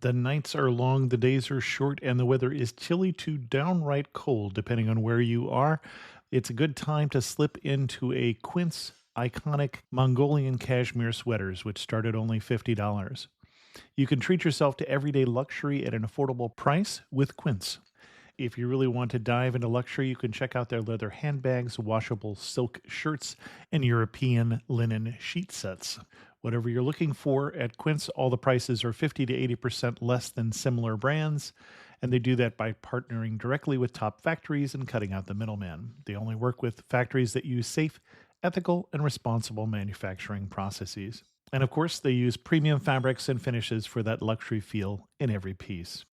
The nights are long, the days are short, and the weather is chilly to downright cold, depending on where you are. It's a good time to slip into a Quince iconic Mongolian cashmere sweaters, which start at only $50. You can treat yourself to everyday luxury at an affordable price with Quince. If you really want to dive into luxury, you can check out their leather handbags, washable silk shirts, and European linen sheet sets. Whatever you're looking for at Quince, all the prices are 50 to 80% less than similar brands, and they do that by partnering directly with top factories and cutting out the middleman. They only work with factories that use safe, ethical, and responsible manufacturing processes. And of course, they use premium fabrics and finishes for that luxury feel in every piece.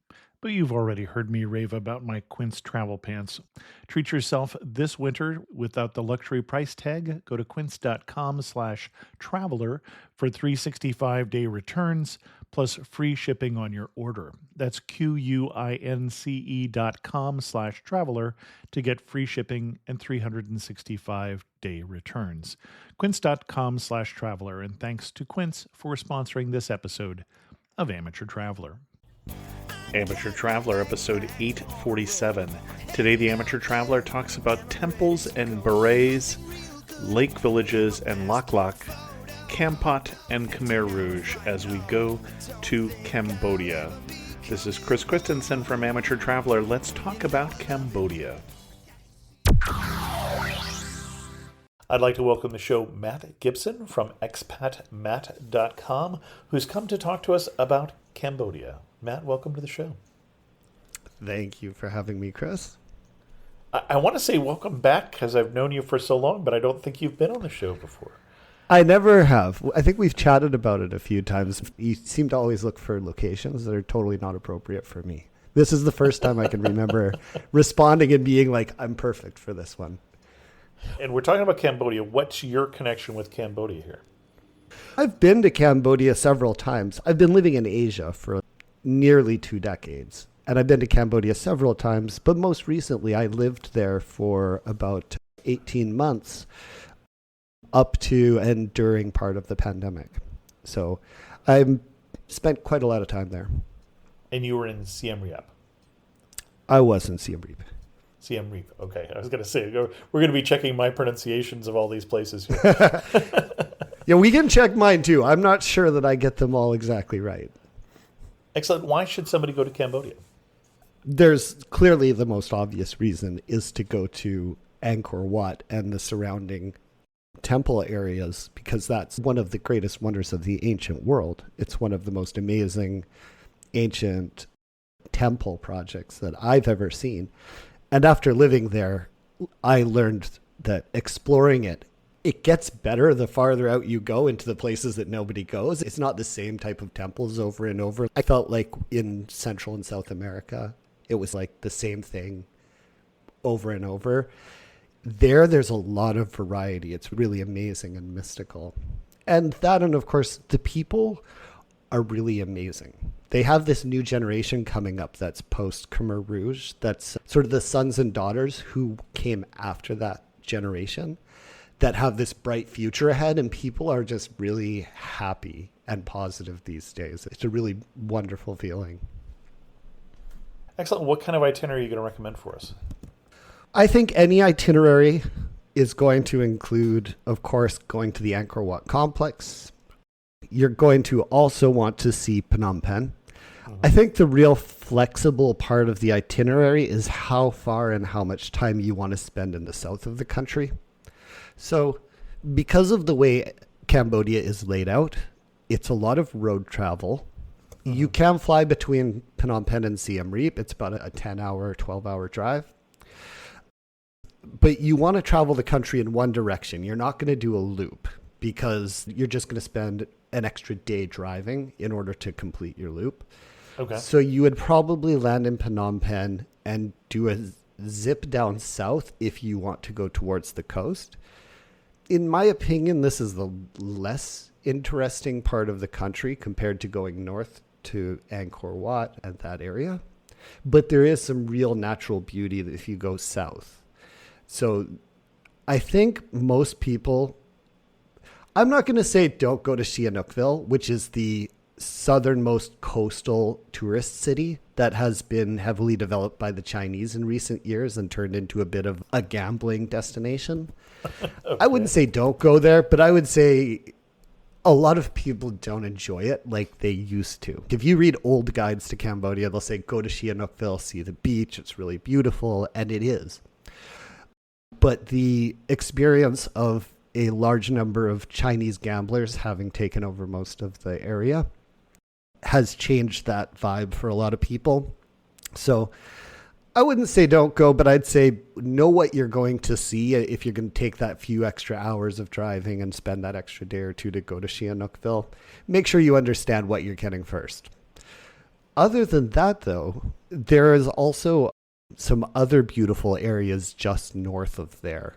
But you've already heard me rave about my Quince travel pants. Treat yourself this winter without the luxury price tag. Go to quince.com/traveler for 365-day returns plus free shipping on your order. That's QUINCE.com/traveler to get free shipping and 365-day returns. Quince.com/traveler. And thanks to Quince for sponsoring this episode of Amateur Traveler. Amateur Traveler, episode 847. Today, the Amateur Traveler talks about temples and berets, lake villages and Lak Lak, Kampot and Khmer Rouge as we go to Cambodia. This is Chris Christensen from Amateur Traveler. Let's talk about Cambodia. I'd like to welcome the show Matt Gibson from expatmatt.com, who's come to talk to us about Cambodia. Matt, welcome to the show. Thank you for having me, Chris. I want to say welcome back because I've known you for so long, but I don't think you've been on the show before. I never have. I think we've chatted about it a few times. You seem to always look for locations that are totally not appropriate for me. This is the first time I can remember responding and being like, I'm perfect for this one. And we're talking about Cambodia. What's your connection with Cambodia here? I've been to Cambodia several times. I've been living in Asia for nearly 2 decades. And I've been to Cambodia several times, but most recently I lived there for about 18 months up to and during part of the pandemic. So I spent quite a lot of time there. And you were in Siem Reap? I was in Siem Reap. Siem Reap. Okay. I was going to say, we're going to be checking my pronunciations of all these places here. Yeah, we can check mine too. I'm not sure that I get them all exactly right. Excellent. Why should somebody go to Cambodia? There's clearly the most obvious reason is to go to Angkor Wat and the surrounding temple areas, because that's one of the greatest wonders of the ancient world. It's one of the most amazing ancient temple projects that I've ever seen. And after living there, I learned that exploring it gets better the farther out you go into the places that nobody goes. It's not the same type of temples over and over. I felt like in Central and South America, it was like the same thing over and over. There's a lot of variety. It's really amazing and mystical. And of course, the people are really amazing. They have this new generation coming up that's post-Khmer Rouge, that's sort of the sons and daughters who came after that generation, that have this bright future ahead, and people are just really happy and positive these days. It's a really wonderful feeling. Excellent. What kind of itinerary are you going to recommend for us? I think any itinerary is going to include, of course, going to the Angkor Wat complex. You're going to also want to see Phnom Penh. I think the real flexible part of the itinerary is how far and how much time you want to spend in the south of the country. So because of the way Cambodia is laid out, it's a lot of road travel. You can fly between Phnom Penh and Siem Reap. It's about a 10-hour, 12-hour drive. But you want to travel the country in one direction. You're not going to do a loop because you're just going to spend an extra day driving in order to complete your loop. Okay. So you would probably land in Phnom Penh and do a zip down south if you want to go towards the coast. In my opinion, this is the less interesting part of the country compared to going north to Angkor Wat and that area. But there is some real natural beauty if you go south. So I think most people, I'm not going to say don't go to Sihanoukville, which is the southernmost coastal tourist city that has been heavily developed by the Chinese in recent years and turned into a bit of a gambling destination. Okay. I wouldn't say don't go there, but I would say a lot of people don't enjoy it like they used to. If you read old guides to Cambodia, they'll say go to Sihanoukville, see the beach, it's really beautiful, and it is. But the experience of a large number of Chinese gamblers having taken over most of the area has changed that vibe for a lot of people. So I wouldn't say don't go, but I'd say know what you're going to see if you're going to take that few extra hours of driving and spend that extra day or two to go to Sihanoukville. Make sure you understand what you're getting first. Other than that, though, there is also some other beautiful areas just north of there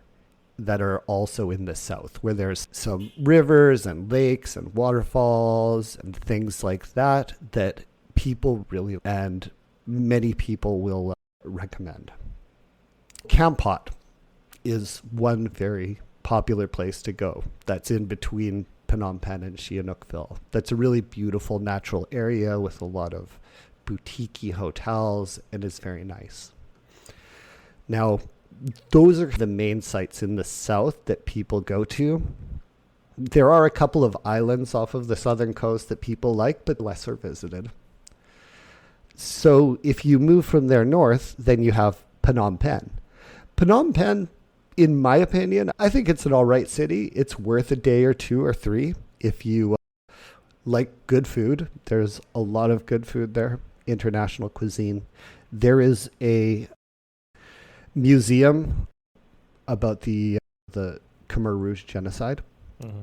that are also in the south, where there's some rivers and lakes and waterfalls and things like that that people really, and many people will recommend. Kampot is one very popular place to go that's in between Phnom Penh and Sihanoukville. That's a really beautiful natural area with a lot of boutique hotels and is very nice. Now, those are the main sites in the south that people go to. There are a couple of islands off of the southern coast that people like, but less are visited. So if you move from there north, then you have Phnom Penh. Phnom Penh, in my opinion, I think it's an all right city. It's worth a day or two or three if you like good food. There's a lot of good food there, international cuisine. There is a museum about the Khmer Rouge genocide,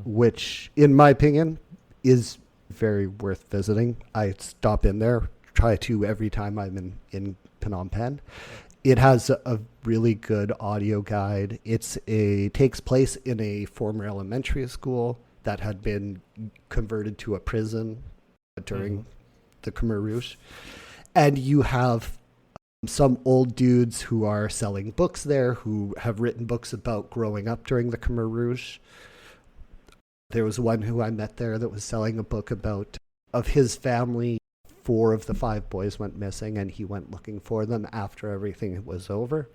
which, in my opinion, is very worth visiting. I stop in there, try to every time I'm in Phnom Penh. It has a really good audio guide. Takes place in a former elementary school that had been converted to a prison during the Khmer Rouge. And you have some old dudes who are selling books there, who have written books about growing up during the Khmer Rouge. There was one who I met there that was selling a book of his family. 4 of the 5 boys went missing, and he went looking for them after everything was over.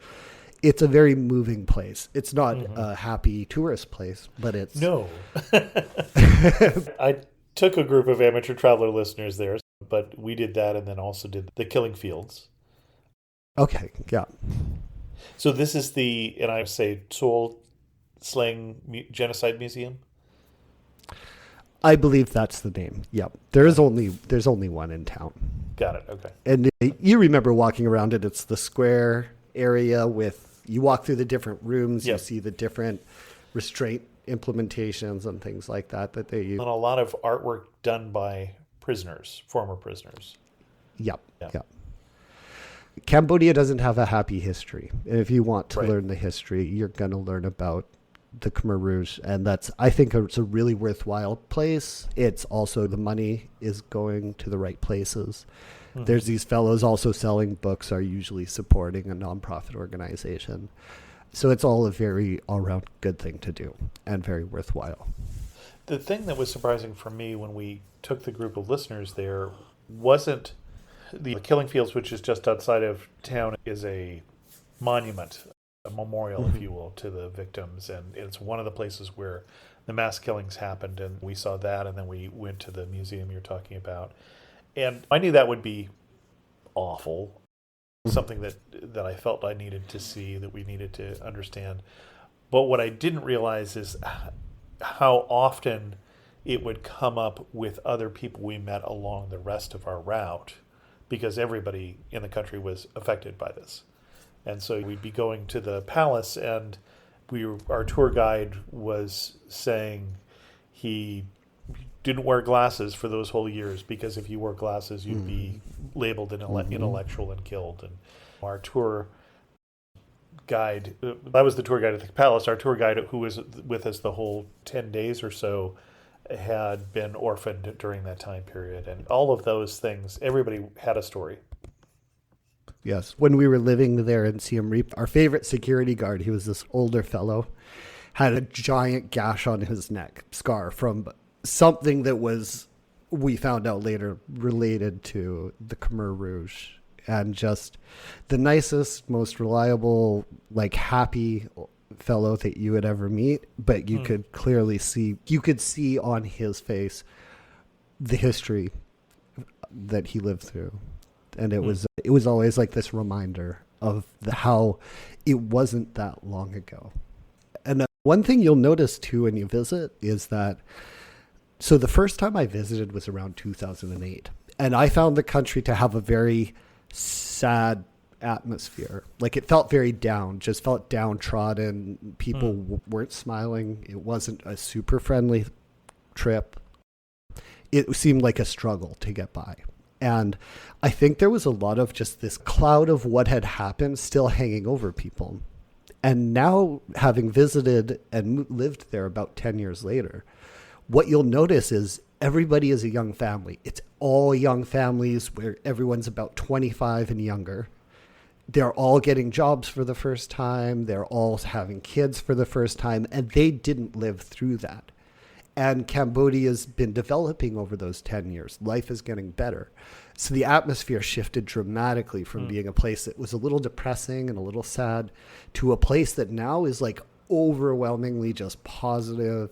It's a very moving place. It's not a happy tourist place, but it's... No. I took a group of amateur traveler listeners there, but we did that and then also did the Killing Fields. Okay, yeah. So this is and I say, Seoul Slang Genocide Museum? I believe that's the name. Yep. There's only one in town. Got it. Okay. And you remember walking around it. It's the square area you walk through the different rooms. Yep. You see the different restraint implementations and things like that they use. And a lot of artwork done by former prisoners. Yep. Cambodia doesn't have a happy history. And if you want to learn the history, you're going to learn about the Khmer Rouge, and I think it's a really worthwhile place. It's also, the money is going to the right places. There's these fellows also selling books, are usually supporting a nonprofit organization. So it's all a very all-around good thing to do and very worthwhile. The thing that was surprising for me when we took the group of listeners there wasn't the Killing Fields, which is just outside of town, is a monument, a memorial, if you will, to the victims. And it's one of the places where the mass killings happened. And we saw that, and then we went to the museum you're talking about. And I knew that would be awful, something that I felt I needed to see, that we needed to understand. But what I didn't realize is how often it would come up with other people we met along the rest of our route, because everybody in the country was affected by this. And so we'd be going to the palace, and our tour guide was saying he didn't wear glasses for those whole years, because if you wore glasses, you'd be labeled intellectual and killed. And our tour guide, I was the tour guide at the palace, our tour guide who was with us the whole 10 days or so had been orphaned during that time period. And all of those things, everybody had a story. Yes. When we were living there in Siem Reap, our favorite security guard, he was this older fellow, had a giant gash on his neck, scar from something that was we found out later related to the Khmer Rouge, and just the nicest, most reliable, like happy fellow that you would ever meet. But you could clearly see, on his face the history that he lived through. And it was always like this reminder of how it wasn't that long ago. And one thing you'll notice too when you visit is that, so the first time I visited was around 2008, and I found the country to have a very sad atmosphere. Like it felt very down, just felt downtrodden. People weren't smiling. It wasn't a super friendly trip. It seemed like a struggle to get by. And I think there was a lot of just this cloud of what had happened still hanging over people. And now, having visited and lived there about 10 years later, what you'll notice is everybody is a young family. It's all young families where everyone's about 25 and younger. They're all getting jobs for the first time. They're all having kids for the first time, and they didn't live through that. And Cambodia's been developing over those 10 years. Life is getting better. So the atmosphere shifted dramatically from being a place that was a little depressing and a little sad to a place that now is like overwhelmingly just positive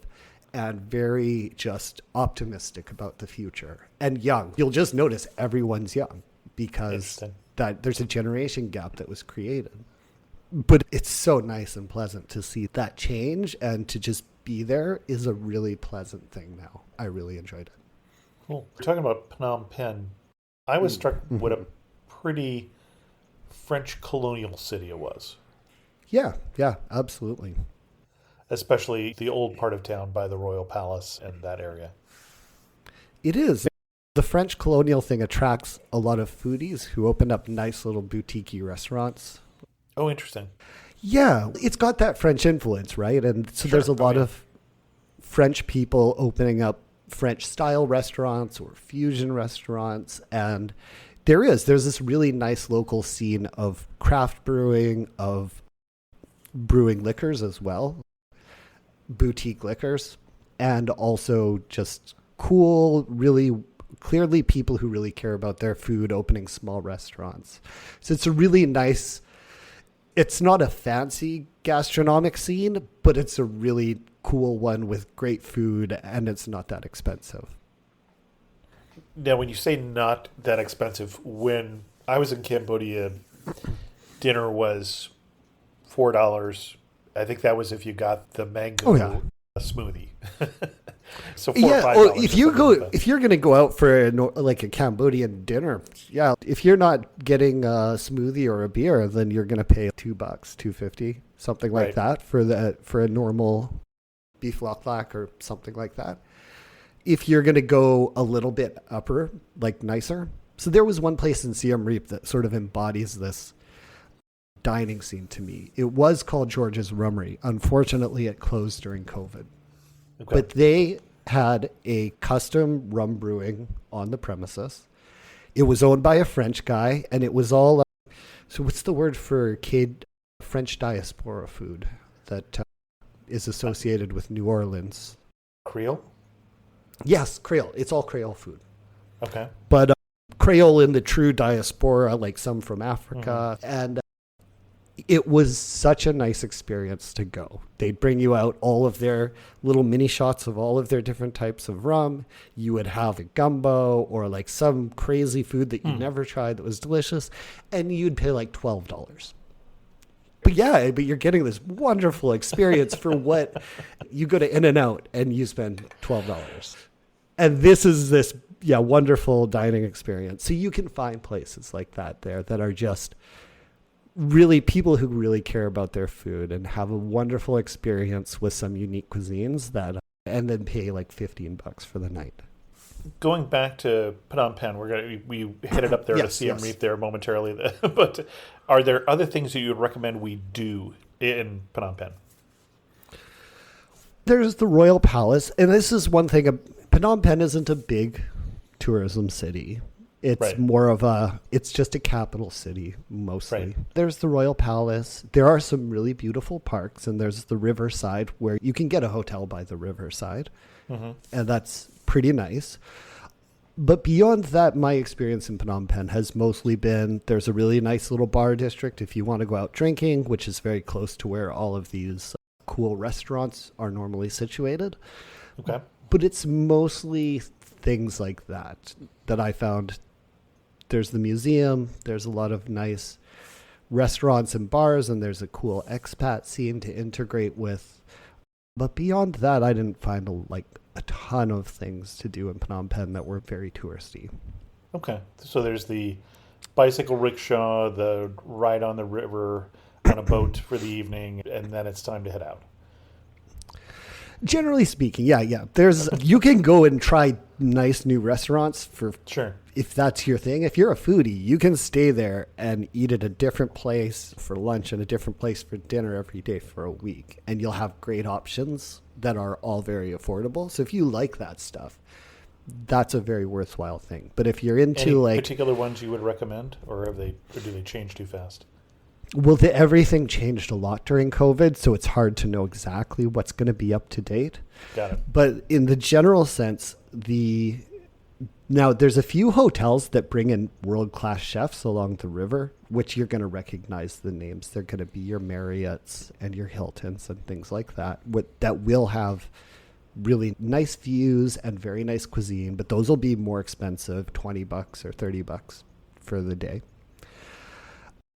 and very just optimistic about the future and young. You'll just notice everyone's young because that there's a generation gap that was created. But it's so nice and pleasant to see that change, and to just be there is a really pleasant thing now. I really enjoyed it. Cool. We're talking about Phnom Penh. I was struck what a pretty French colonial city it was. Yeah, absolutely. Especially the old part of town by the Royal Palace and that area. It is. The French colonial thing attracts a lot of foodies who open up nice little boutique-y restaurants. Oh, interesting. Yeah, it's got that French influence, right? And so there's a lot of French people opening up French-style restaurants or fusion restaurants. And there's this really nice local scene of craft brewing, of brewing liquors as well, boutique liquors, and also just cool, really clearly people who really care about their food opening small restaurants. So it's a really nice, it's not a fancy gastronomic scene, but it's a really cool one with great food, and it's not that expensive. Now, when you say not that expensive, when I was in Cambodia, dinner was $4. I think that was if you got the mango smoothie. So $4 or $5. If you're going to go out for a Cambodian dinner, if you're not getting a smoothie or a beer, then you're going to pay $2, $2.50, something like that for a normal beef lak lak or something like that. If you're going to go a little bit upper, like nicer. So there was one place in Siem Reap that sort of embodies this dining scene to me. It was called George's Rummery. Unfortunately, it closed during COVID. Okay. But they had a custom rum brewing on the premises. It was owned by a French guy, and it was all... so what's the word for French diaspora food that is associated with New Orleans? Creole? Yes, Creole. It's all Creole food. Okay. But Creole in the true diaspora, like some from Africa. And it was such a nice experience to go. They'd bring you out all of their little mini shots of all of their different types of rum. You would have a gumbo or like some crazy food that you never tried that was delicious. And you'd pay like $12. But you're getting this wonderful experience for what you go to In-N-Out and you spend $12. And this is this wonderful dining experience. So you can find places like that there that are just really people who really care about their food and have a wonderful experience with some unique cuisines and then pay like $15 for the night. Going back to Phnom Penh, we headed up there to Siem Reap there momentarily. But are there other things that you would recommend we do in Phnom Penh? There's the Royal Palace, and this is one thing. Phnom Penh isn't a big tourism city. It's more of it's just a capital city, mostly. Right. There's the Royal Palace. There are some really beautiful parks, and there's the riverside where you can get a hotel by the riverside, and that's pretty nice. But beyond that, my experience in Phnom Penh has mostly been there's a really nice little bar district if you want to go out drinking, which is very close to where all of these cool restaurants are normally situated. Okay. But it's mostly things like that I found. There's the museum, there's a lot of nice restaurants and bars, and there's a cool expat scene to integrate with. But beyond that, I didn't find a ton of things to do in Phnom Penh that were very touristy. Okay. So there's the bicycle rickshaw, the ride on the river on a boat for the evening, and then it's time to head out. Generally speaking, yeah. You can go and try nice new restaurants for Sure. if that's your thing. If you're a foodie, you can stay there and eat at a different place for lunch and a different place for dinner every day for a week. And you'll have great options that are all very affordable. So if you like that stuff, that's a very worthwhile thing. But if you're into Any particular ones you would recommend, or do they change too fast? Well, everything changed a lot during COVID, so it's hard to know exactly what's going to be up to date. Got it. But in the general sense, now there's a few hotels that bring in world-class chefs along the river, which you're going to recognize the names. They're going to be your Marriotts and your Hiltons and things like that, that will have really nice views and very nice cuisine, but those will be more expensive, $20 or $30 for the day.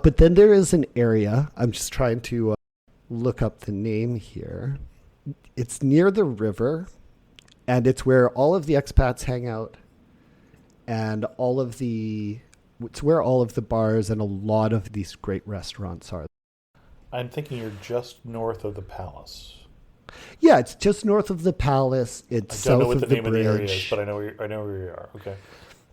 But then there is an area, I'm just trying to look up the name here. It's near the river, and it's where all of the expats hang out, and it's where all of the bars and a lot of these great restaurants are. I'm thinking you're just north of the palace. Yeah, it's just north of the palace. It's I don't south know what of the the name of the area is, bridge. but I know where you are. Okay.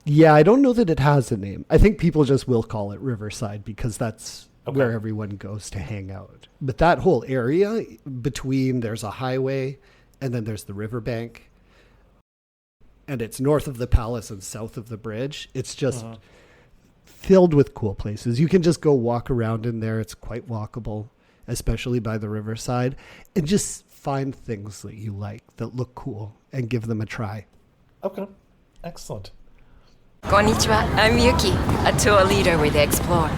Yeah, I don't know that it has a name. I think people just will call it Riverside because that's Okay. where everyone goes to hang out. But that whole area there's a highway and then there's the riverbank, and it's north of the palace and south of the bridge. It's just filled with cool places. You can just go walk around in there. It's quite walkable, especially by the riverside, and just find things that you like that look cool and give them a try. Okay. Excellent. Konnichiwa, I'm Yuki, a tour leader with Explore.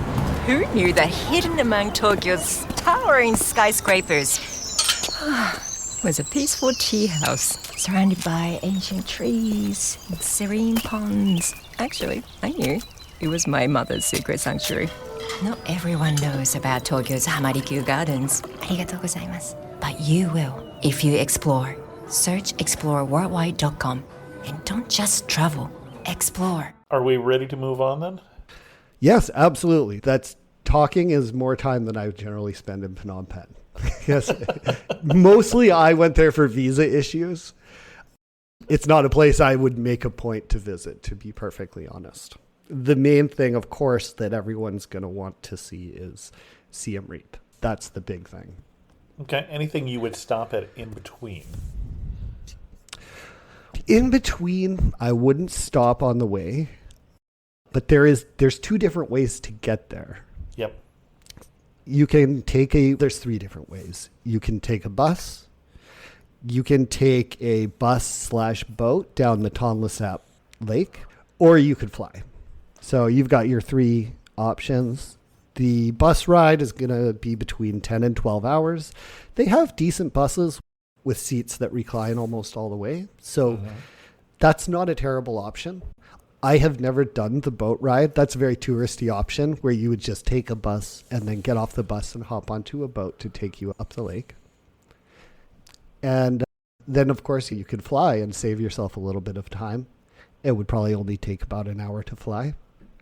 Who knew that hidden among Tokyo's towering skyscrapers was a peaceful tea house surrounded by ancient trees and serene ponds? Actually, I knew. It was my mother's secret sanctuary. Not everyone knows about Tokyo's Hamarikyu Gardens. Arigatou gozaimasu. But you will if you explore. Search exploreworldwide.com and don't just travel, explore. Are we ready to move on then? Yes, absolutely. Talking is more time than I generally spend in Phnom Penh. Yes. Mostly I went there for visa issues. It's not a place I would make a point to visit, to be perfectly honest. The main thing, of course, that everyone's going to want to see is Siem Reap. That's the big thing. Okay. Anything you would stop at in between? In between, I wouldn't stop on the way, but there's two different ways to get there. Yep. You can there's three different ways. You can take a bus. You can take a bus/boat down the Tonle Sap Lake, or you could fly. So you've got your three options. The bus ride is going to be between 10 and 12 hours. They have decent buses with seats that recline almost all the way. So that's not a terrible option. I have never done the boat ride. That's a very touristy option where you would just take a bus and then get off the bus and hop onto a boat to take you up the lake. And then, of course, you could fly and save yourself a little bit of time. It would probably only take about an hour to fly.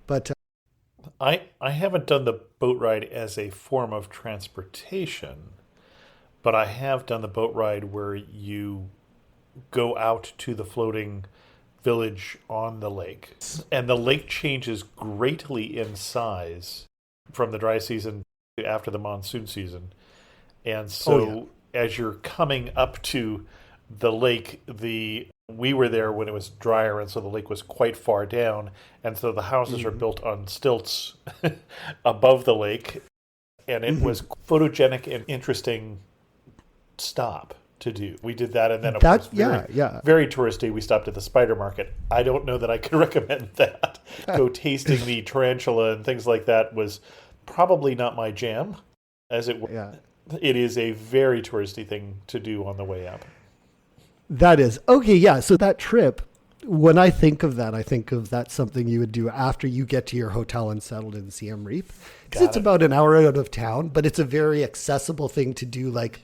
But I haven't done the boat ride as a form of transportation, but I have done the boat ride where you go out to the floating village on the lake. And the lake changes greatly in size from the dry season to after the monsoon season. And so as you're coming up to the lake, we were there when it was drier, and so the lake was quite far down, and so the houses are built on stilts above the lake, and it was photogenic and interesting stop. to do. We did that, and then of That course, very very touristy. We stopped at the spider market. I don't know that I could recommend that. Go tasting the tarantula and things like that was probably not my jam, as it were. yeah. It is a very touristy thing to do on the way up. That is okay. Yeah. So that trip, when I think of that something you would do after you get to your hotel and settled in Siem Reap. Because it's about an hour out of town, but it's a very accessible thing to do. Like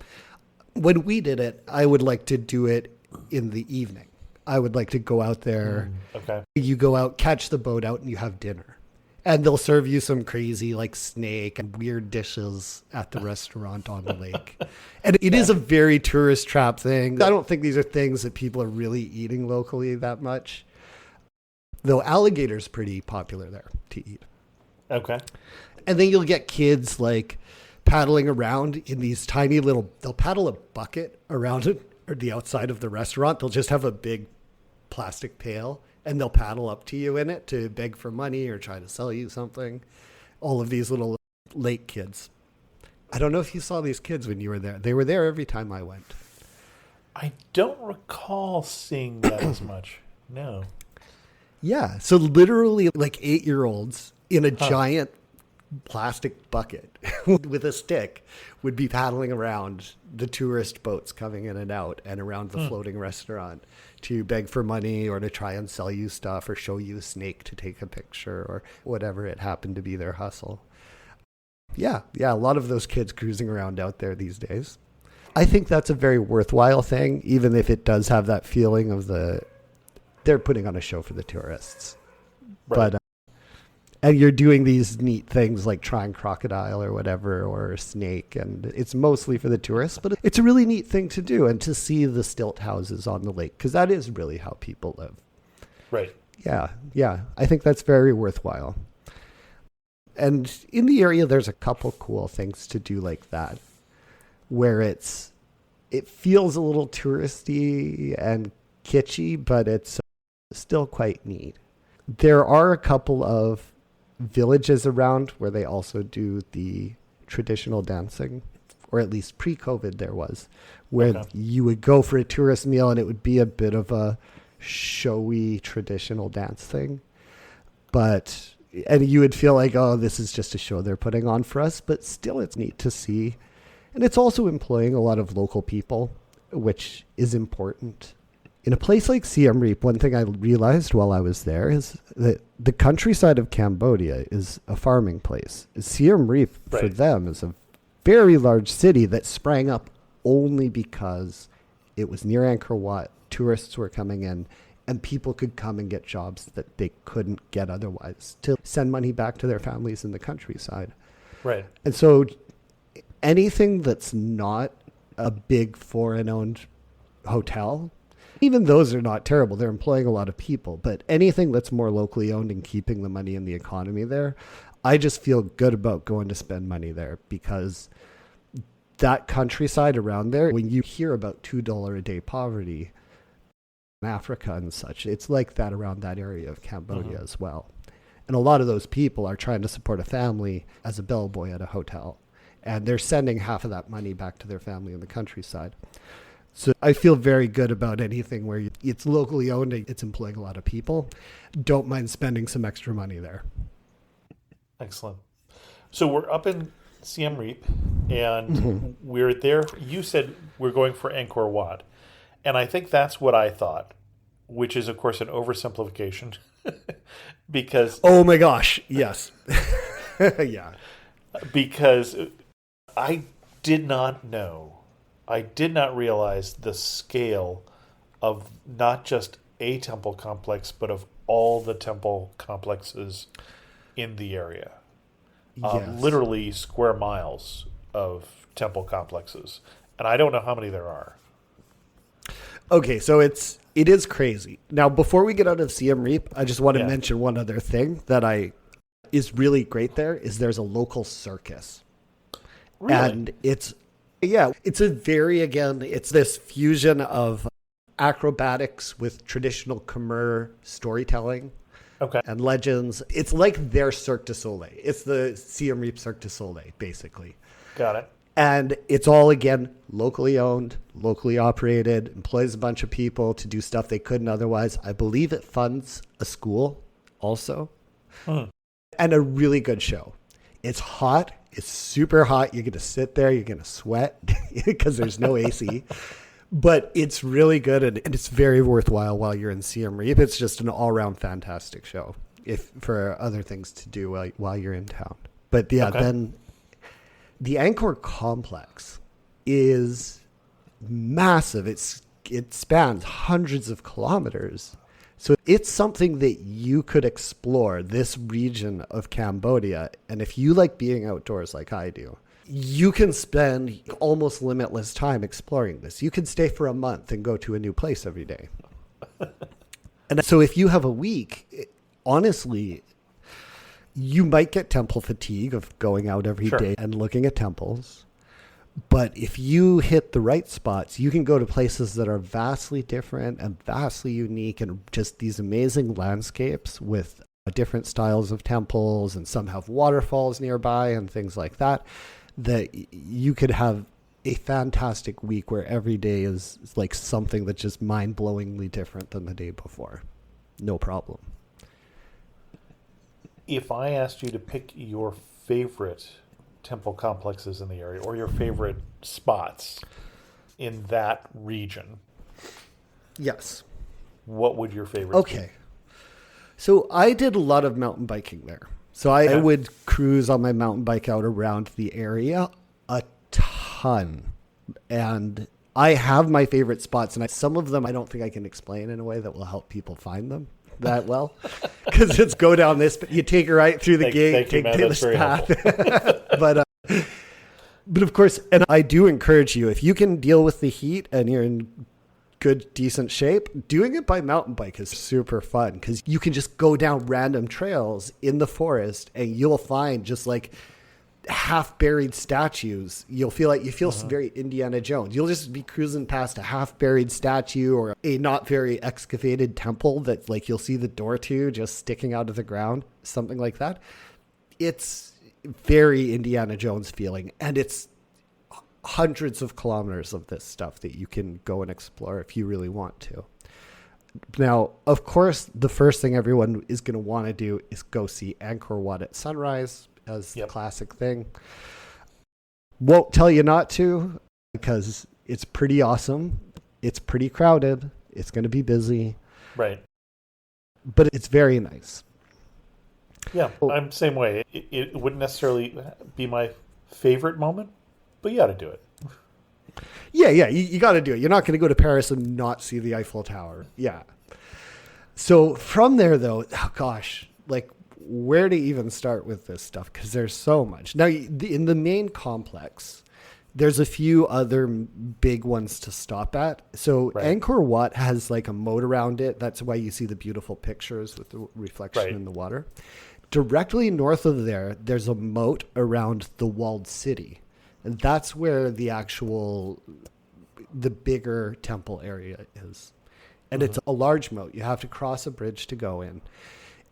when we did it, I would like to do it in the evening. I would like to go out there. Okay. You go out, catch the boat out, and you have dinner. And they'll serve you some crazy like snake and weird dishes at the restaurant on the lake. And it is a very tourist trap thing. I don't think these are things that people are really eating locally that much. Though alligator's pretty popular there to eat. Okay. And then you'll get kids like paddling around in these tiny little, they'll paddle a bucket around it or the outside of the restaurant. They'll just have a big plastic pail. And they'll paddle up to you in it to beg for money or try to sell you something. All of these little lake kids. I don't know if you saw these kids when you were there. They were there every time I went. I don't recall seeing that as much. No. Yeah. So literally like 8-year-olds in a giant plastic bucket with a stick would be paddling around the tourist boats coming in and out and around the floating restaurant to beg for money or to try and sell you stuff or show you a snake to take a picture or whatever it happened to be their hustle. Yeah, a lot of those kids cruising around out there these days. I think that's a very worthwhile thing, even if it does have that feeling of they're putting on a show for the tourists. Right. But and you're doing these neat things like trying crocodile or whatever, or snake, and it's mostly for the tourists, but it's a really neat thing to do and to see the stilt houses on the lake, because that is really how people live. Right. Yeah. I think that's very worthwhile. And in the area, there's a couple cool things to do like that, where it feels a little touristy and kitschy, but it's still quite neat. There are a couple of villages around where they also do the traditional dancing, or at least pre-COVID there was, where you would go for a tourist meal and it would be a bit of a showy traditional dance thing. And you would feel like, oh, this is just a show they're putting on for us, but still it's neat to see. And it's also employing a lot of local people, which is important. In a place like Siem Reap, one thing I realized while I was there is that the countryside of Cambodia is a farming place. Siem Reap, for them, is a very large city that sprang up only because it was near Angkor Wat. Tourists were coming in, and people could come and get jobs that they couldn't get otherwise to send money back to their families in the countryside. Right. And so anything that's not a big foreign-owned hotel, even those are not terrible. They're employing a lot of people. But anything that's more locally owned and keeping the money in the economy there, I just feel good about going to spend money there, because that countryside around there, when you hear about $2 a day poverty in Africa and such, it's like that around that area of Cambodia as well. And a lot of those people are trying to support a family as a bellboy at a hotel. And they're sending half of that money back to their family in the countryside. So I feel very good about anything where it's locally owned, it's employing a lot of people. Don't mind spending some extra money there. Excellent. So we're up in Siem Reap, and we're there. You said we're going for Angkor Wat, and I think that's what I thought, which is, of course, an oversimplification. Because oh my gosh, yes. Yeah. Because I did not realize the scale of not just a temple complex, but of all the temple complexes in the area. Yes. Literally square miles of temple complexes. And I don't know how many there are. Okay, so it is crazy. Now, before we get out of Siem Reap, I just want to mention one other thing that is really great there, is there's a local circus. Really? And it's this fusion of acrobatics with traditional Khmer storytelling and legends. It's like their Cirque du Soleil. It's the Siem Reap Cirque du Soleil, basically. Got it. And it's all, again, locally owned, locally operated, employs a bunch of people to do stuff they couldn't otherwise. I believe it funds a school also. And a really good show. It's hot. It's super hot. You're going to sit there. You're going to sweat because there's no AC. But it's really good, and it's very worthwhile while you're in Siem Reap. It's just an all-around fantastic show for other things to do while you're in town. But yeah, then the Angkor complex is massive. It spans hundreds of kilometers. So it's something that you could explore, this region of Cambodia. And if you like being outdoors like I do, you can spend almost limitless time exploring this. You can stay for a month and go to a new place every day. And so if you have a week, honestly, you might get temple fatigue of going out every day and looking at temples. But if you hit the right spots, you can go to places that are vastly different and vastly unique and just these amazing landscapes with different styles of temples, and some have waterfalls nearby and things like that, that you could have a fantastic week where every day is like something that's just mind-blowingly different than the day before. No problem. If I asked you to pick your favorite temple complexes in the area or your favorite spots in that region, yes, what would your favorite be? So I did a lot of mountain biking there. So I would cruise on my mountain bike out around the area a ton. And I have my favorite spots, and some of them I don't think I can explain in a way that will help people find them that well. Because it's go down this, you take a right through the gate, take this path. But of course, and I do encourage you, if you can deal with the heat and you're in good, decent shape, doing it by mountain bike is super fun because you can just go down random trails in the forest and you'll find just like half buried statues. You feel very Indiana Jones. You'll just be cruising past a half buried statue or a not very excavated temple that like you'll see the door to just sticking out of the ground, something like that. It's very Indiana Jones feeling, and it's hundreds of kilometers of this stuff that you can go and explore if you really want to. Now, of course, the first thing everyone is going to want to do is go see Angkor Wat at sunrise as the classic thing. Won't tell you not to because it's pretty awesome. It's pretty crowded. It's going to be busy. Right. But it's very nice. Yeah, I'm the same way. It wouldn't necessarily be my favorite moment, but you got to do it. Yeah, you got to do it. You're not going to go to Paris and not see the Eiffel Tower. Yeah. So from there, though, like where to even start with this stuff? Because there's so much. Now, in the main complex, there's a few other big ones to stop at. So Angkor Wat has like a moat around it. That's why you see the beautiful pictures with the reflection in the water. Directly north of there, there's a moat around the walled city. And that's where the bigger temple area is. And it's a large moat. You have to cross a bridge to go in.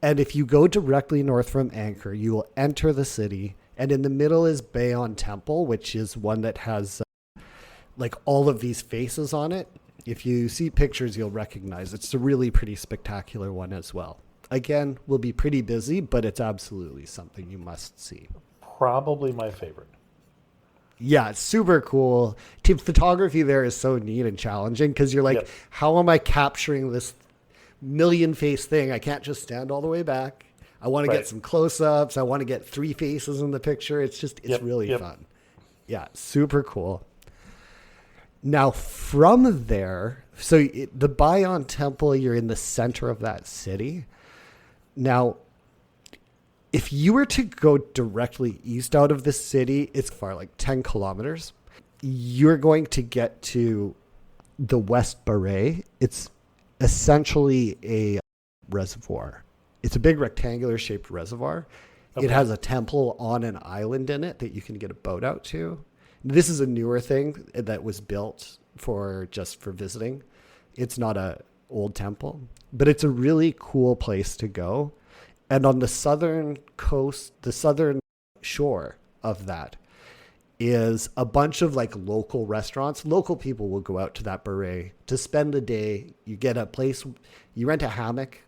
And if you go directly north from Angkor, you will enter the city. And in the middle is Bayon Temple, which is one that has like all of these faces on it. If you see pictures, you'll recognize it's a really pretty spectacular one as well. Again, will be pretty busy, but it's absolutely something you must see. Probably my favorite. Yeah, it's super cool. Photography there is so neat and challenging because you're like, how am I capturing this million face thing? I can't just stand all the way back. I want to get some close-ups. I want to get three faces in the picture. It's really fun. Yeah, super cool. Now, from there, the Bayon Temple, you're in the center of that city. Now, if you were to go directly east out of the city, it's far, like 10 kilometers. You're going to get to the West Baray. It's essentially a reservoir. It's a big rectangular shaped reservoir. Okay. It has a temple on an island in it that you can get a boat out to. This is a newer thing that was built for visiting. It's not a old temple, but it's a really cool place to go. And on the southern coast, the southern shore of that is a bunch of like local restaurants. Local people will go out to that beret to spend a day. You get a place, you rent a hammock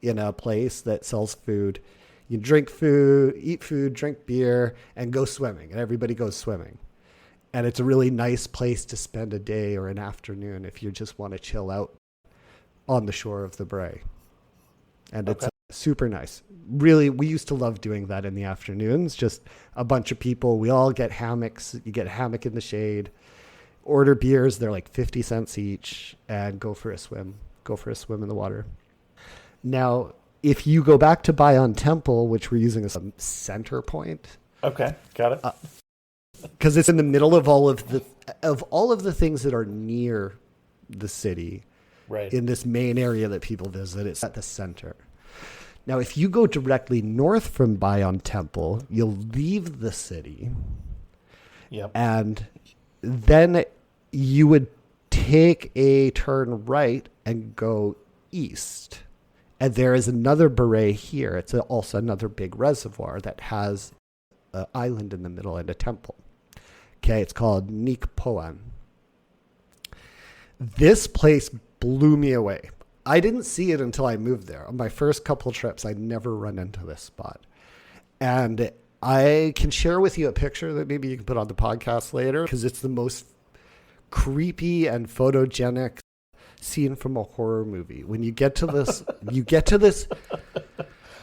in a place that sells food. You drink food, eat food, drink beer, and go swimming. And everybody goes swimming. And it's a really nice place to spend a day or an afternoon if you just want to chill out on the shore of the Bray. And it's super nice. Really, we used to love doing that in the afternoons. Just a bunch of people. We all get hammocks. You get a hammock in the shade. Order beers. They're like 50 cents each. And go for a swim. Go for a swim in the water. Now, if you go back to Bayon Temple, which we're using as a center point. Okay, got it. Because it's in the middle of all of the things that are near the city. Right. In this main area that people visit, it's at the center. Now, if you go directly north from Bayon Temple, you'll leave the city. Yep. And then you would take a turn right and go east. And there is another beret here. It's also another big reservoir that has an island in the middle and a temple. Okay, it's called Nikpoan. This place blew me away. I didn't see it until I moved there. On my first couple trips, I'd never run into this spot. And I can share with you a picture that maybe you can put on the podcast later, because it's the most creepy and photogenic scene from a horror movie. When you get to this,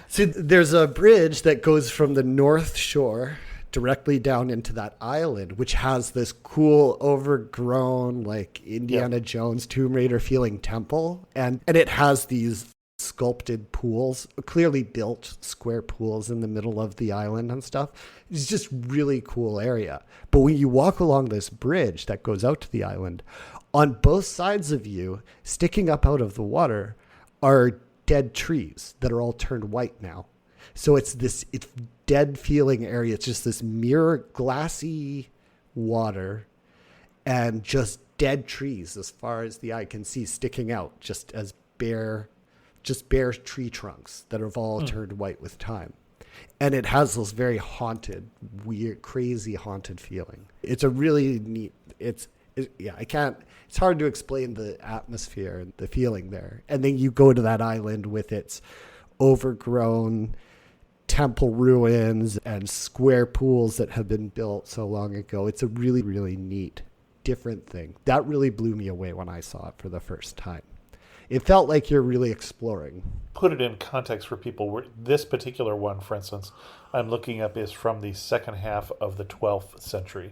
See, there's a bridge that goes from the north shore directly down into that island, which has this cool, overgrown, like Indiana Jones, Tomb Raider feeling temple. And it has these sculpted pools, clearly built square pools in the middle of the island and stuff. It's just really cool area. But when you walk along this bridge that goes out to the island, on both sides of you, sticking up out of the water, are dead trees that are all turned white now. So it's dead feeling area. It's just this mirror glassy water and just dead trees as far as the eye can see sticking out, just bare tree trunks that have all turned white with time. And it has this very haunted, weird, crazy haunted feeling. It's a really neat, it's hard to explain the atmosphere and the feeling there. And then you go to that island with its overgrown temple ruins and square pools that have been built so long ago. It's a really, really neat, different thing. That really blew me away when I saw it for the first time. It felt like you're really exploring. Put it in context for people. This particular one, for instance, I'm looking up is from the second half of the 12th century.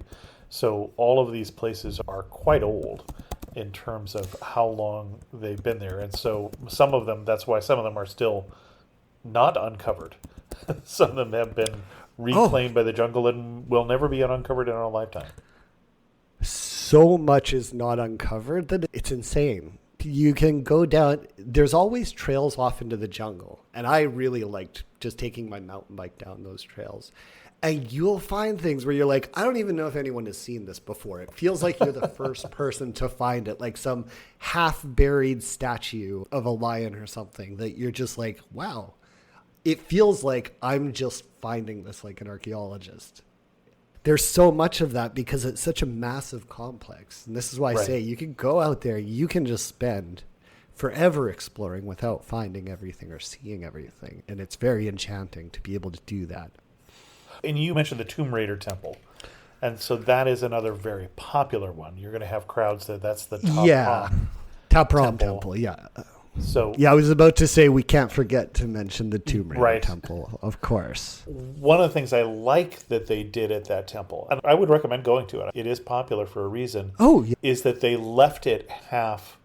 So all of these places are quite old in terms of how long they've been there. And so some of them, that's why some of them are still not uncovered. Some of them have been reclaimed by the jungle and will never be uncovered in our lifetime. So much is not uncovered that it's insane. You can go down. There's always trails off into the jungle. And I really liked just taking my mountain bike down those trails. And you'll find things where you're like, I don't even know if anyone has seen this before. It feels like you're the first person to find it, like some half-buried statue of a lion or something that you're just like, wow. It feels like I'm just finding this like an archaeologist. There's so much of that because it's such a massive complex. And this is why I say you can go out there, you can just spend forever exploring without finding everything or seeing everything. And it's very enchanting to be able to do that. And you mentioned the Tomb Raider temple. And so that is another very popular one. You're going to have crowds that's the Top Rom temple. So I was about to say we can't forget to mention the Tomb Raider temple, of course. One of the things I like that they did at that temple, and I would recommend going to it, it is popular for a reason, is that they left it half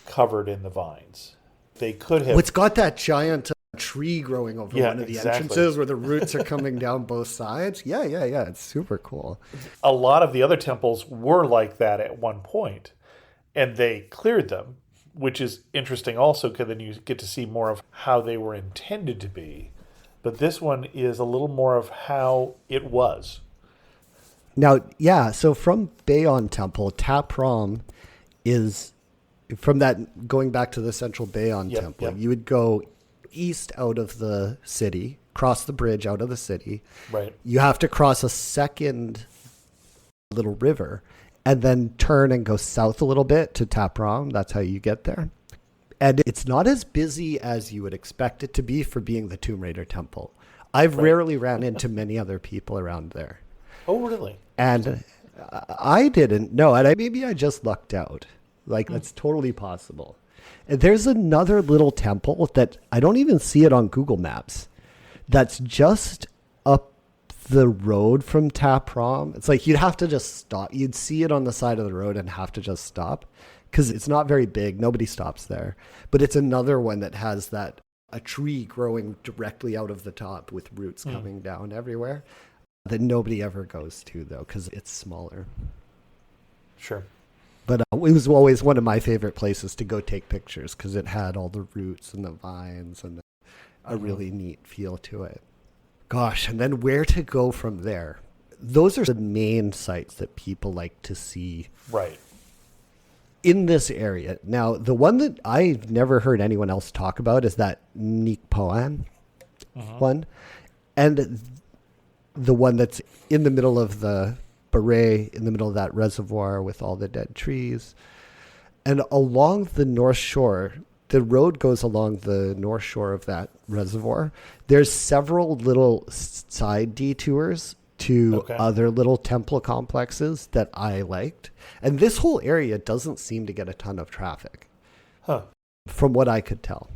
covered in the vines. They could have... It's got that giant tree growing over one of the entrances where the roots are coming down both sides. Yeah. It's super cool. A lot of the other temples were like that at one point, and they cleared them, which is interesting also because then you get to see more of how they were intended to be. But this one is a little more of how it was. Now, so from Bayon Temple, Taprom is, from that, going back to the central Bayon Temple, you would go east out of the city, cross the bridge out of the city. Right. You have to cross a second little river, and then turn and go south a little bit to Taprong. That's how you get there. And it's not as busy as you would expect it to be for being the Tomb Raider temple. I've rarely ran into many other people around there. Oh, really? And I didn't know. And maybe I just lucked out. Like, that's totally possible. And there's another little temple that I don't even see it on Google Maps. That's just up the road from Taprong. It's like you'd have to just stop. You'd see it on the side of the road and have to just stop because it's not very big. Nobody stops there. But it's another one that has a tree growing directly out of the top with roots coming down everywhere that nobody ever goes to, though, because it's smaller. Sure. But it was always one of my favorite places to go take pictures because it had all the roots and the vines and a really neat feel to it. Gosh, and then where to go from there? Those are the main sites that people like to see. Right. In this area. Now, the one that I've never heard anyone else talk about is that Nikpoan one. And the one that's in the middle of the Beret, in the middle of that reservoir with all the dead trees. And along the north shore, the road goes along the north shore of that reservoir. There's several little side detours to other little temple complexes that I liked. And this whole area doesn't seem to get a ton of traffic, from what I could tell.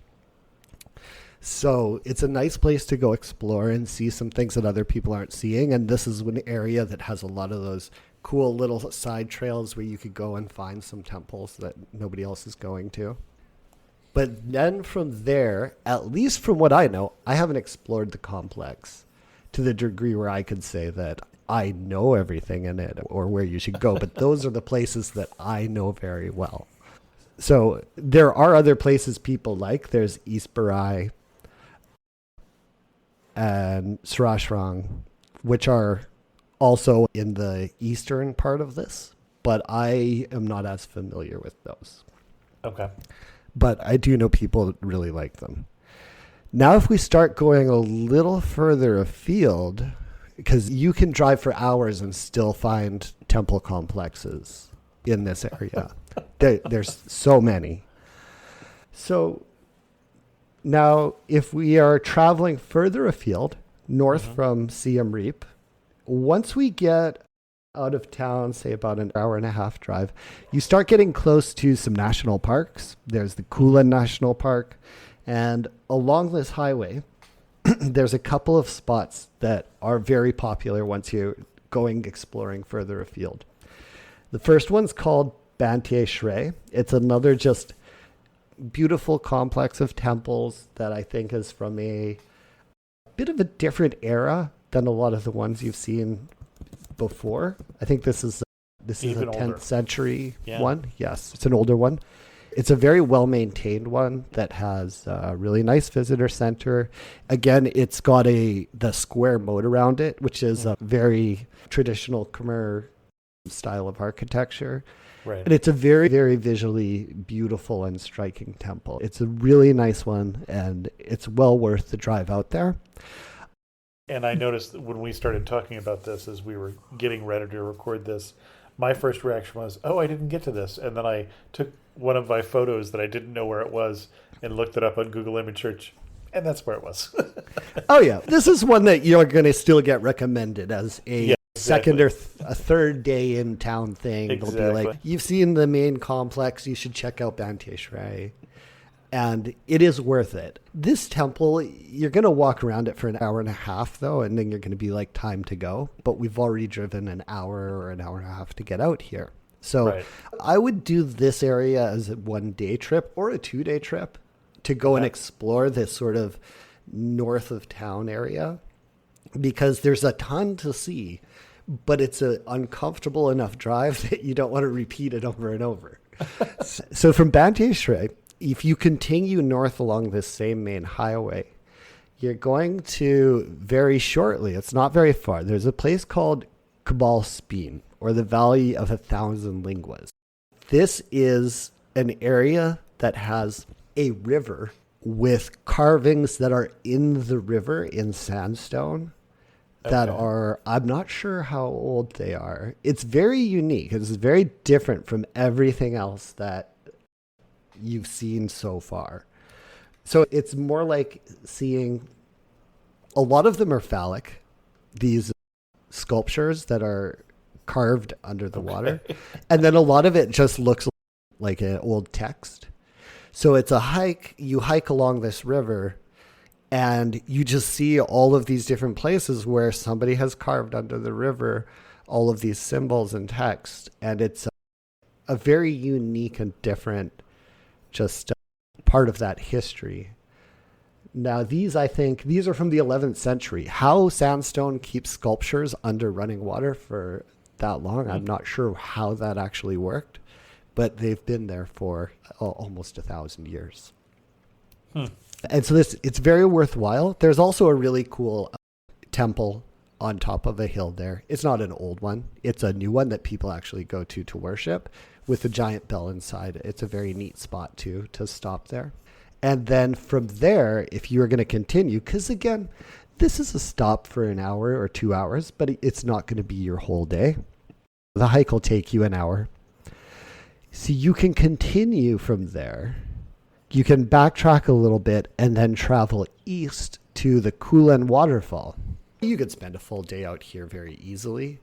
So it's a nice place to go explore and see some things that other people aren't seeing. And this is an area that has a lot of those cool little side trails where you could go and find some temples that nobody else is going to. But then from there, at least from what I know, I haven't explored the complex to the degree where I could say that I know everything in it or where you should go. But those are the places that I know very well. So there are other places people like. There's East Barai and Sarashrang, which are also in the eastern part of this. But I am not as familiar with those. Okay. But I do know people that really like them. Now, if we start going a little further afield, because you can drive for hours and still find temple complexes in this area. There's so many. So now, if we are traveling further afield, north from Siem Reap, once we get out of town, say about an hour and a half drive, you start getting close to some national parks. There's the Kulin National Park. And along this highway, there's a couple of spots that are very popular once you're going exploring further afield. The first one's called Bantier Shre. It's another just beautiful complex of temples that I think is from a bit of a different era than a lot of the ones you've seen before. I think this is a 10th century one. Yes, it's an older one. It's a very well-maintained one that has a really nice visitor center. Again, it's got the square moat around it, which is a very traditional Khmer style of architecture. Right. And it's a very, very visually beautiful and striking temple. It's a really nice one, and it's well worth the drive out there. And I noticed that when we started talking about this as we were getting ready to record this, my first reaction was, oh, I didn't get to this. And then I took one of my photos that I didn't know where it was and looked it up on Google Image Search, and that's where it was. Oh, yeah. This is one that you're going to still get recommended as a second or a third day in town thing. Exactly. They'll be like, you've seen the main complex, you should check out Bantier Shre. And it is worth it. This temple, you're going to walk around it for an hour and a half, though, and then you're going to be like, time to go. But we've already driven an hour or an hour and a half to get out here. So I would do this area as a 1-day trip or a 2-day trip to go and explore this sort of north of town area, because there's a ton to see, but it's an uncomfortable enough drive that you don't want to repeat it over and over. So from Bantier Shre, if you continue north along this same main highway, you're going to very shortly, it's not very far, there's a place called Kabal Speen, or the Valley of 1,000 Linguas. This is an area that has a river with carvings that are in the river in sandstone that Okay. are, I'm not sure how old they are. It's very unique. It's very different from everything else that you've seen so far. So it's more like seeing, a lot of them are phallic, these sculptures that are carved under the water. And then a lot of it just looks like an old text. So it's a hike, you hike along this river and you just see all of these different places where somebody has carved under the river all of these symbols and text. And it's a very unique and different just part of that history. Now, I think these are from the 11th century. How sandstone keeps sculptures under running water for that long, I'm not sure how that actually worked, but they've been there for almost 1,000 years. And so it's very worthwhile. There's also a really cool temple on top of a hill there. It's not an old one. It's a new one that people actually go to worship with a giant bell inside. It's a very neat spot too, to stop there. And then from there, if you're going to continue, because again, this is a stop for an hour or 2 hours, but it's not going to be your whole day. The hike will take you an hour. So you can continue from there. You can backtrack a little bit and then travel east to the Kulen waterfall. You could spend a full day out here very easily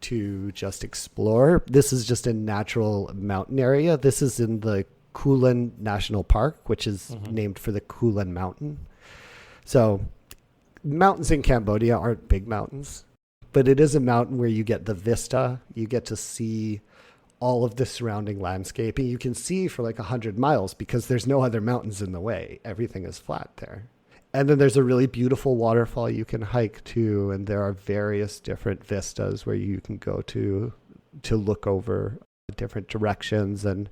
to just explore. This is just a natural mountain area. This is in the Kulen National Park, which is named for the Kulen Mountain. So mountains in Cambodia aren't big mountains, but it is a mountain where you get the vista. You get to see all of the surrounding landscape, and you can see for like 100 miles because there's no other mountains in the way. Everything is flat there. And then there's a really beautiful waterfall you can hike to, and there are various different vistas where you can go to look over different directions and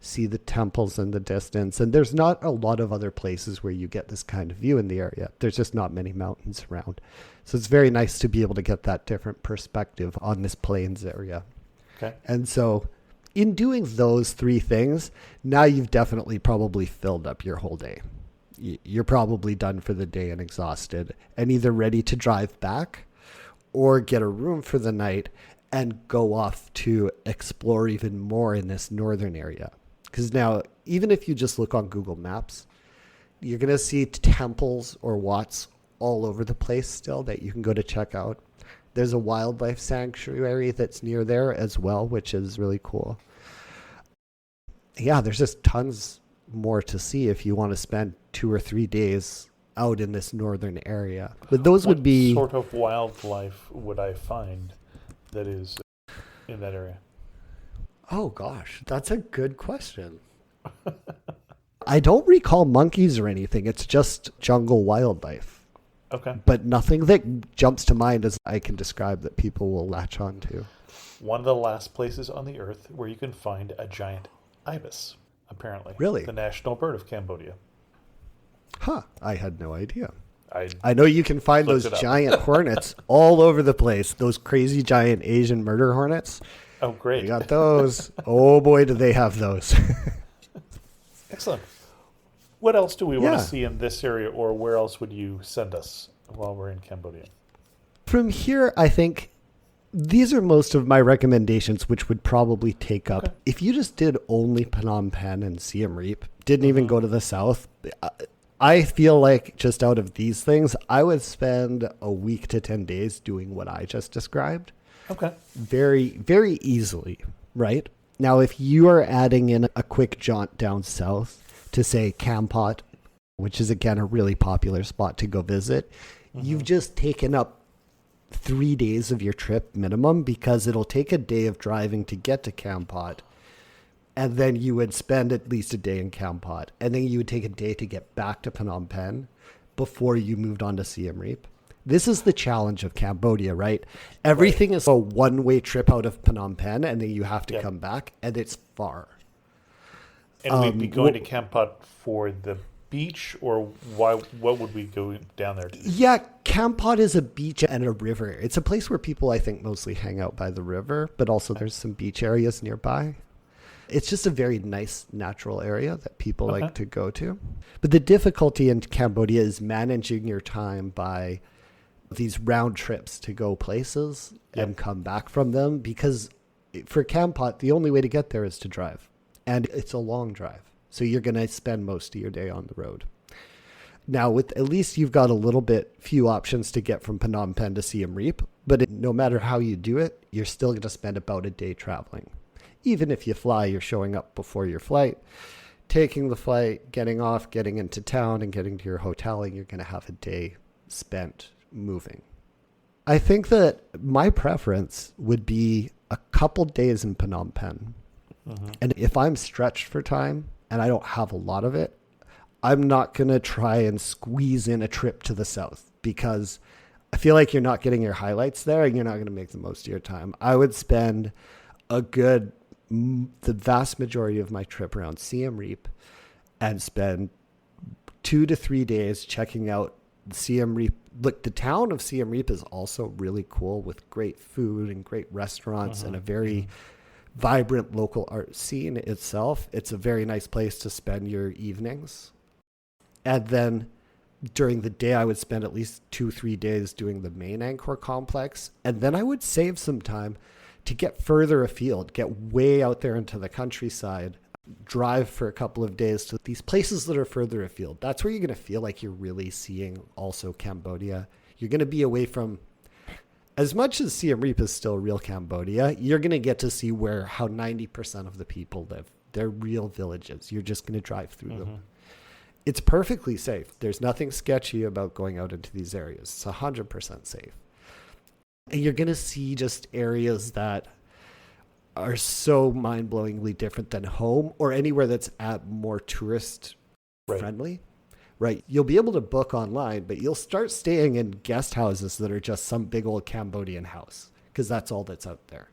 see the temples in the distance. And there's not a lot of other places where you get this kind of view in the area. There's just not many mountains around. So it's very nice to be able to get that different perspective on this plains area. Okay. And so in doing those three things, now you've definitely probably filled up your whole day. You're probably done for the day and exhausted and either ready to drive back or get a room for the night and go off to explore even more in this northern area. Because now, even if you just look on Google Maps, you're going to see temples or wats all over the place still that you can go to check out. There's a wildlife sanctuary that's near there as well, which is really cool. Yeah, there's just tons more to see if you want to spend 2 or 3 days out in this northern area. But those would be... What sort of wildlife would I find that is in that area? Oh, gosh, that's a good question. I don't recall monkeys or anything. It's just jungle wildlife. Okay. But nothing that jumps to mind as I can describe that people will latch on to. One of the last places on the earth where you can find a giant ibis, apparently. Really? The national bird of Cambodia. Huh. I had no idea. I I know you can find looked those it up. giant hornets all over the place. Those crazy giant Asian murder hornets. Oh, great. We got those. Oh, boy, do they have those. Excellent. What else do we want Yeah. to see in this area, or where else would you send us while we're in Cambodia? From here, I think these are most of my recommendations, which would probably take up. Okay. If you just did only Phnom Penh and Siem Reap, didn't even go to the south, I feel like just out of these things, I would spend a week to 10 days doing what I just described. Okay. Very, very easily, right? Now, if you are adding in a quick jaunt down south to say Kampot, which is again a really popular spot to go visit, you've just taken up 3 days of your trip minimum, because it'll take a day of driving to get to Kampot. And then you would spend at least a day in Kampot. And then you would take a day to get back to Phnom Penh before you moved on to Siem Reap. This is the challenge of Cambodia, right? Everything is a one-way trip out of Phnom Penh, and then you have to come back, and it's far. And we'd be going to Kampot for the beach, or why? What would we go down there to do? Yeah, Kampot is a beach and a river. It's a place where people, I think, mostly hang out by the river, but also there's some beach areas nearby. It's just a very nice natural area that people like to go to. But the difficulty in Cambodia is managing your time by these round trips to go places and come back from them, because for Kampot, the only way to get there is to drive. And it's a long drive. So you're going to spend most of your day on the road. Now, with at least you've got a little bit few options to get from Phnom Penh to Siem Reap, but no matter how you do it, you're still going to spend about a day traveling. Even if you fly, you're showing up before your flight, taking the flight, getting off, getting into town, and getting to your hotel, and you're going to have a day spent moving. I think that my preference would be a couple days in Phnom Penh. Mm-hmm. And if I'm stretched for time and I don't have a lot of it, I'm not going to try and squeeze in a trip to the south, because I feel like you're not getting your highlights there and you're not going to make the most of your time. I would spend the vast majority of my trip around Siem Reap and spend 2 to 3 days checking out Siem Reap. Look, the town of Siem Reap is also really cool, with great food and great restaurants and a very vibrant local art scene itself. It's a very nice place to spend your evenings. And then during the day, I would spend at least 2-3 days doing the main Angkor complex. And then I would save some time to get further afield, get way out there into the countryside, drive for a couple of days to these places that are further afield. That's where you're going to feel like you're really seeing also Cambodia. You're going to be away from, as much as Siem Reap is still real Cambodia, you're going to get to see how 90% of the people live. They're real villages. You're just going to drive through them. It's perfectly safe. There's nothing sketchy about going out into these areas. It's 100% safe. And you're going to see just areas that are so mind-blowingly different than home or anywhere that's more tourist friendly. Right. You'll be able to book online, but you'll start staying in guest houses that are just some big old Cambodian house, because that's all that's out there.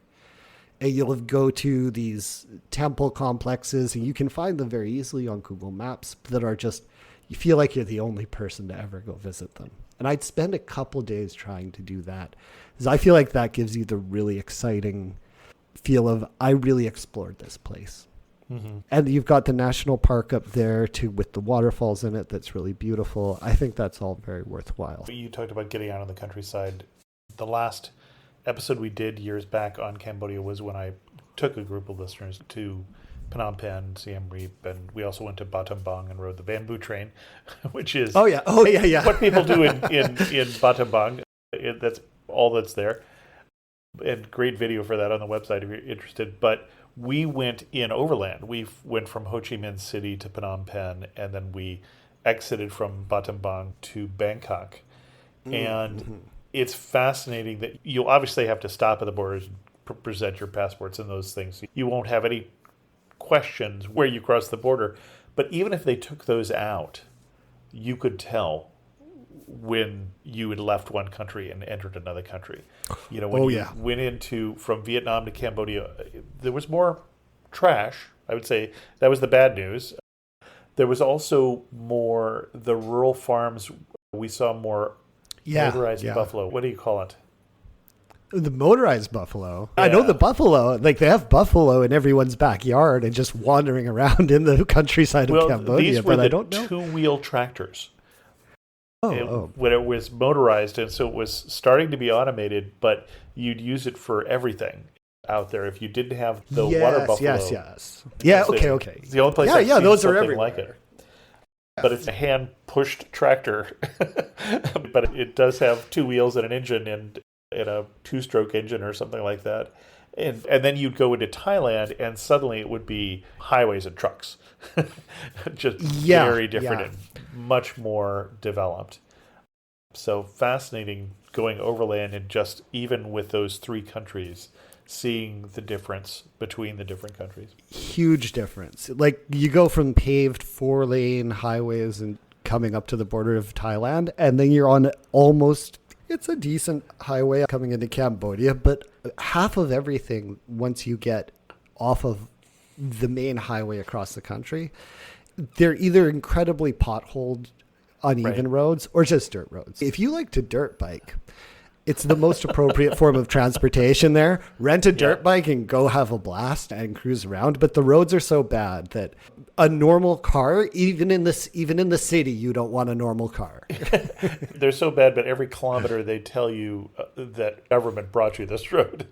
And you'll go to these temple complexes, and you can find them very easily on Google Maps, that are just, you feel like you're the only person to ever go visit them. And I'd spend a couple days trying to do that, because I feel like that gives you the really exciting feel of, I really explored this place. And you've got the national park up there too, with the waterfalls in it. That's really beautiful. I think that's all very worthwhile. You talked about getting out on the countryside. The last episode we did years back on Cambodia was when I took a group of listeners to Phnom Penh, Siem Reap, and we also went to Battambang and rode the bamboo train, which is what people do in Battambang. That's all that's there. And great video for that on the website if you're interested. But we went in overland. We went from Ho Chi Minh City to Phnom Penh, and then we exited from Battambang to Bangkok. And it's fascinating that you'll obviously have to stop at the borders, present your passports and those things. You won't have any questions where you cross the border. But even if they took those out, you could tell when you had left one country and entered another country. You know, when you went from Vietnam to Cambodia, there was more trash. I would say that was the bad news. There was also more, the rural farms, we saw more motorized buffalo. What do you call it? The motorized buffalo. Yeah. I know the buffalo. Like, they have buffalo in everyone's backyard and just wandering around in the countryside of Cambodia. These were but the I don't know. two-wheel tractors. When it was motorized, and so it was starting to be automated, but you'd use it for everything out there. If you didn't have the water buffalo. Yes. Yeah, okay. It's the only place I've seen those are something everywhere. like it. But it's a hand-pushed tractor. But it does have two wheels and an engine and a two-stroke engine or something like that. And then you'd go into Thailand, and suddenly it would be highways and trucks. Just very different and much more developed. So fascinating going overland, and just even with those three countries, seeing the difference between the different countries. Huge difference. Like, you go from paved 4-lane highways and coming up to the border of Thailand, and then you're on it's a decent highway coming into Cambodia, but half of everything, once you get off of the main highway across the country, they're either incredibly potholed, uneven roads or just dirt roads. If you like to dirt bike, It's the most appropriate form of transportation there. Rent a dirt bike and go have a blast and cruise around. But the roads are so bad that a normal car, even in the city, you don't want a normal car. They're so bad, but every kilometer they tell you that government brought you this road.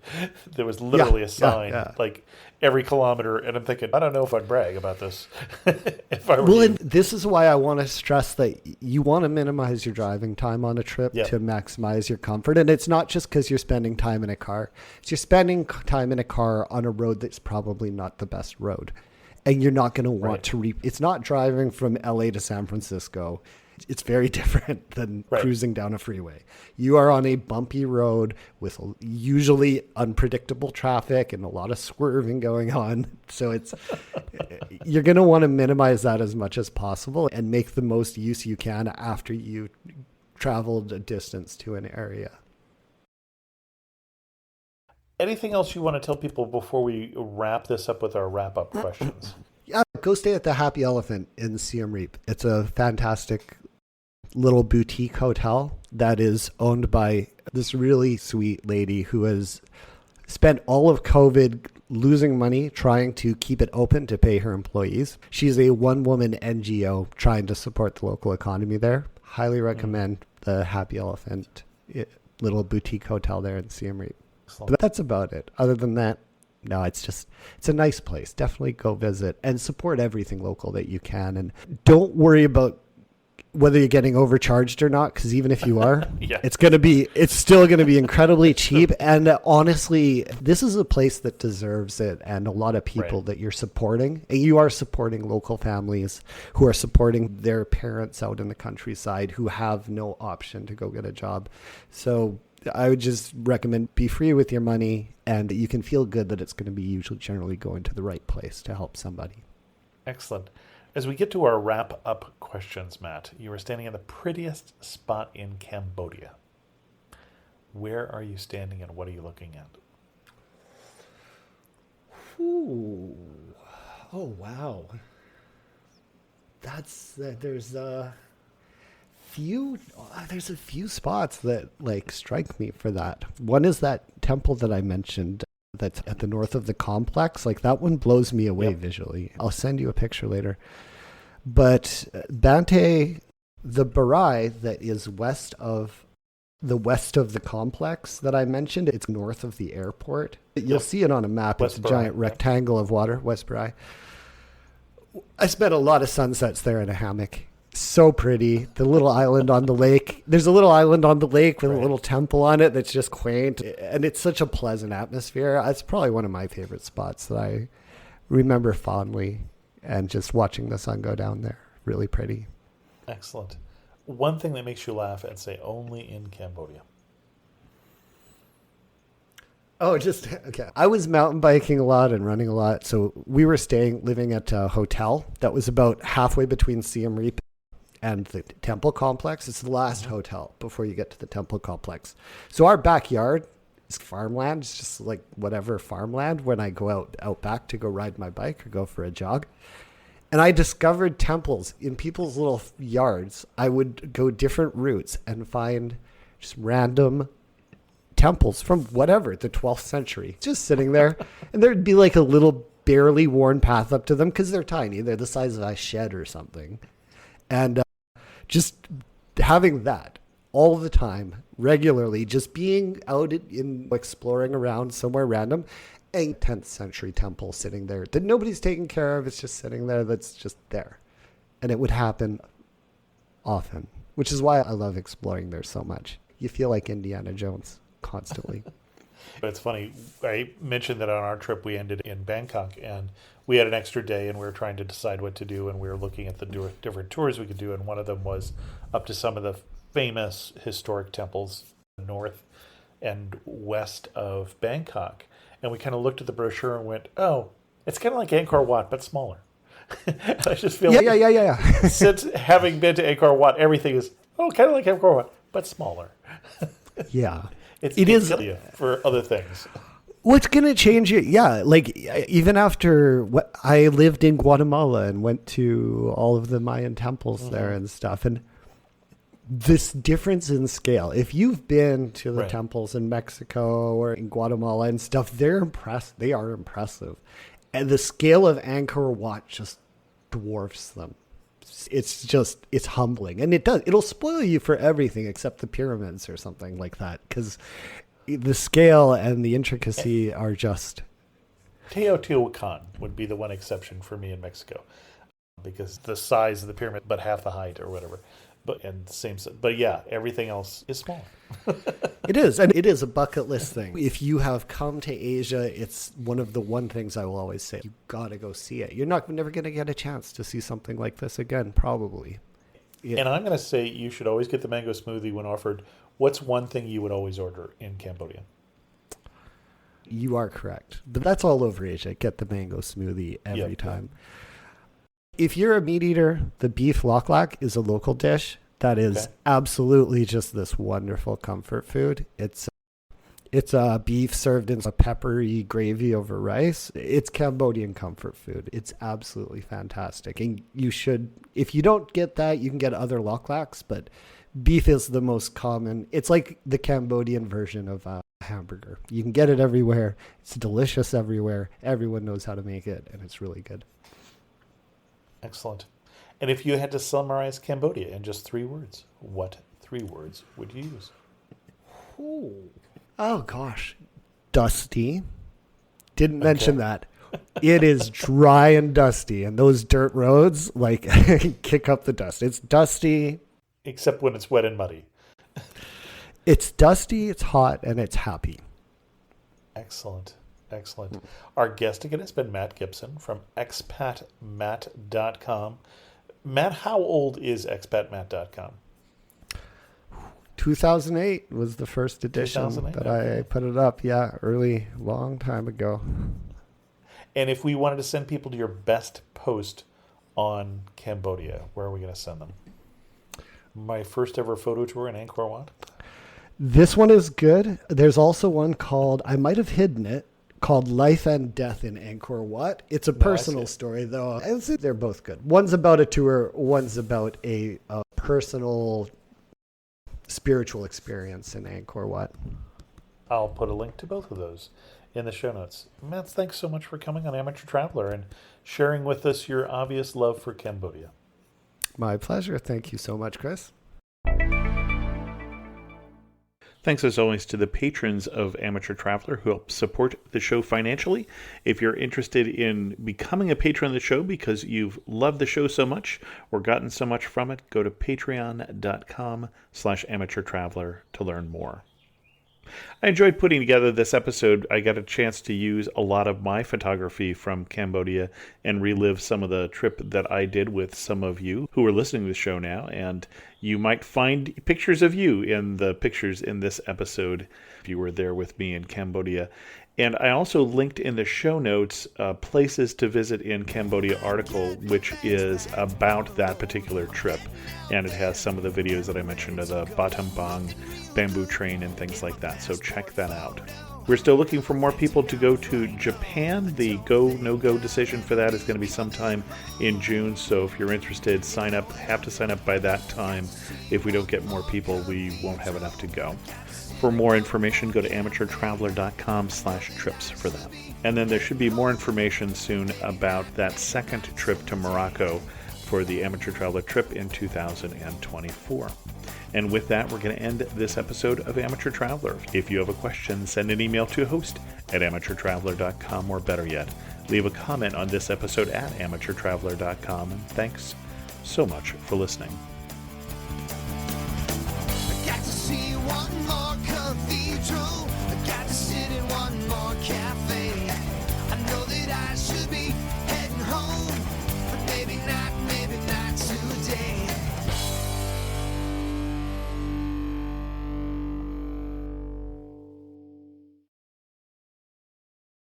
There was literally a sign like every kilometer, and I'm thinking, I don't know if I'd brag about this. If I were you. And this is why I want to stress that you want to minimize your driving time on a trip to maximize your comfort. And it's not just because you're spending time in a car. It's you're spending time in a car on a road that's probably not the best road. And you're not going to want to it's not driving from LA to San Francisco. It's very different than cruising down a freeway. You are on a bumpy road with usually unpredictable traffic and a lot of swerving going on. So you're going to want to minimize that as much as possible and make the most use you can after you traveled a distance to an area. Anything else you want to tell people before we wrap this up with our wrap-up questions? Yeah, go stay at the Happy Elephant in Siem Reap. It's a fantastic little boutique hotel that is owned by this really sweet lady who has spent all of COVID losing money trying to keep it open to pay her employees. She's a one-woman NGO trying to support the local economy there. Highly recommend the Happy Elephant little boutique hotel there in Siem Reap. But that's about it. Other than that, no, it's a nice place. Definitely go visit and support everything local that you can. And don't worry about whether you're getting overcharged or not, because even if you are, it's still going to be incredibly cheap. And honestly, this is a place that deserves it. And a lot of people that you're supporting, and you are supporting local families who are supporting their parents out in the countryside who have no option to go get a job. So I would just recommend be free with your money, and you can feel good that it's going to be usually generally going to the right place to help somebody. Excellent. As we get to our wrap-up questions, Matt, you are standing in the prettiest spot in Cambodia. Where are you standing, and what are you looking at? Ooh. Oh, wow. There's a few spots that strike me for that. One is that temple that I mentioned that's at the north of the complex. That one blows me away visually. I'll send you a picture later. But Bante, the Barai that is west of the complex that I mentioned, it's north of the airport. You'll see it on a map. It's a giant rectangle of water, West Barai. I spent a lot of sunsets there in a hammock. So pretty. The little island on the lake. There's a little island on the lake with a little temple on it that's just quaint. And it's such a pleasant atmosphere. It's probably one of my favorite spots that I remember fondly. And just watching the sun go down there. Really pretty. Excellent. One thing that makes you laugh and say only in Cambodia. Oh, okay. I was mountain biking a lot and running a lot. So we were living at a hotel that was about halfway between Siem Reap and the temple complex. It's the last hotel before you get to the temple complex. So our backyard is farmland. It's just whatever farmland when I go out back to go ride my bike or go for a jog. And I discovered temples in people's little yards. I would go different routes and find just random temples from whatever, the 12th century, just sitting there. And there'd be a little barely worn path up to them because they're tiny. They're the size of a shed or something. And just having that all the time, regularly, just being out in exploring around somewhere random, a 10th century temple sitting there that nobody's taking care of. It's just sitting there. That's just there. And it would happen often, which is why I love exploring there so much. You feel like Indiana Jones constantly. But it's funny, I mentioned that on our trip we ended in Bangkok, and we had an extra day, and we were trying to decide what to do, and we were looking at the different tours we could do, and one of them was up to some of the famous historic temples north and west of Bangkok. And we kind of looked at the brochure and went, oh, it's kind of like Angkor Wat, but smaller. I just feel since having been to Angkor Wat, everything is, kind of like Angkor Wat, but smaller. Yeah. It is for other things. What's going to change it? Yeah, even after I lived in Guatemala and went to all of the Mayan temples there and stuff. And this difference in scale. If you've been to the Right. temples in Mexico or in Guatemala and stuff, they're impressed. They are impressive. And the scale of Angkor Wat just dwarfs them. It's humbling. And it'll spoil you for everything except the pyramids or something like that. Because the scale and the intricacy are just... Teotihuacan would be the one exception for me in Mexico, because the size of the pyramid, but half the height or whatever. But yeah, everything else is small. It is, and it is a bucket list thing. If you have come to Asia, it's one of the things I will always say. You gotta go see it. You're never gonna get a chance to see something like this again, probably. Yeah. And I'm going to say you should always get the mango smoothie when offered. What's one thing you would always order in Cambodia? You are correct. But that's all over Asia. Get the mango smoothie every time. If you're a meat eater, the beef lok lak is a local dish that is absolutely just this wonderful comfort food. It's beef served in a peppery gravy over rice. It's Cambodian comfort food. It's absolutely fantastic. And you should, if you don't get that, you can get other lok laks, but beef is the most common. It's like the Cambodian version of a hamburger. You can get it everywhere. It's delicious everywhere. Everyone knows how to make it, and it's really good. Excellent. And if you had to summarize Cambodia in just 3 words, what 3 words would you use? Oh, gosh. Dusty. Didn't mention that. It is dry and dusty, and those dirt roads, kick up the dust. It's dusty. Except when it's wet and muddy. It's dusty, it's hot, and it's happy. Excellent. Excellent. Our guest again has been Matt Gibson from expatmatt.com. Matt, how old is expatmatt.com? 2008 was the first edition that I put it up. Yeah, long time ago. And if we wanted to send people to your best post on Cambodia, where are we going to send them? My first ever photo tour in Angkor Wat? This one is good. There's also one called, I might have hidden it, called Life and Death in Angkor Wat. It's a personal story, though. They're both good. One's about a tour, one's about a personal spiritual experience in Angkor Wat. I'll put a link to both of those in the show notes. Matt, thanks so much for coming on Amateur Traveler and sharing with us your obvious love for Cambodia. My pleasure. Thank you so much, Chris. Thanks as always to the patrons of Amateur Traveler who help support the show financially. If you're interested in becoming a patron of the show because you've loved the show so much or gotten so much from it, go to patreon.com/amateurtraveler to learn more. I enjoyed putting together this episode. I got a chance to use a lot of my photography from Cambodia and relive some of the trip that I did with some of you who are listening to the show now. And you might find pictures of you in the pictures in this episode if you were there with me in Cambodia. And I also linked in the show notes places to visit in Cambodia article, which is about that particular trip. And it has some of the videos that I mentioned of the Battambang bamboo train and things like that. So check that out. We're still looking for more people to go to Japan. The go, no-go decision for that is going to be sometime in June. So if you're interested, sign up. Have to sign up by that time. If we don't get more people, we won't have enough to go. For more information, go to amateurtraveler.com/trips for that. And then there should be more information soon about that second trip to Morocco for the Amateur Traveler trip in 2024. And with that, we're going to end this episode of Amateur Traveler. If you have a question, send an email to host@amateurtraveler.com, or better yet, leave a comment on this episode at amateurtraveler.com. And thanks so much for listening.